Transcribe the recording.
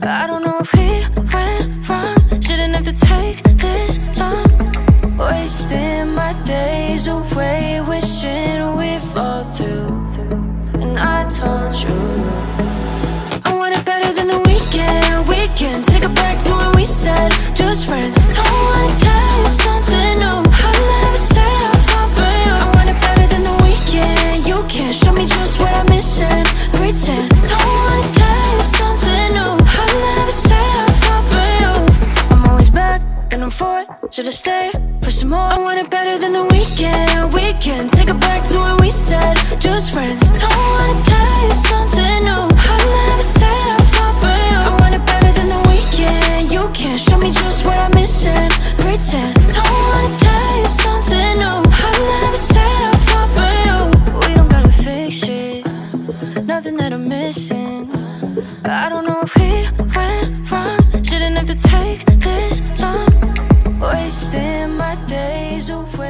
I don't know if we went wrong. Shouldn't have to take this long. Wasting my days away, wishing we'd fall through. And I told you I want it better than the weekend. We can take it back to when we said just friends. Don't wanna tell you something new. I'll never say how far for you. I want it better than the weekend. You can't show me just what I'm missing. Pretend. Don't wanna tell you something new. I'll never say how far for you. I'm always back and I'm forth. Should I stay for some more? I want it better than the weekend. We can take it back to when we said just friends. Don't wanna tell you something new. I'll never say how far for you. I want it better than the weekend. You can't show me just what I miss. missing. I don't know if we went wrong. Shouldn't have to take this long. Wasting my days away.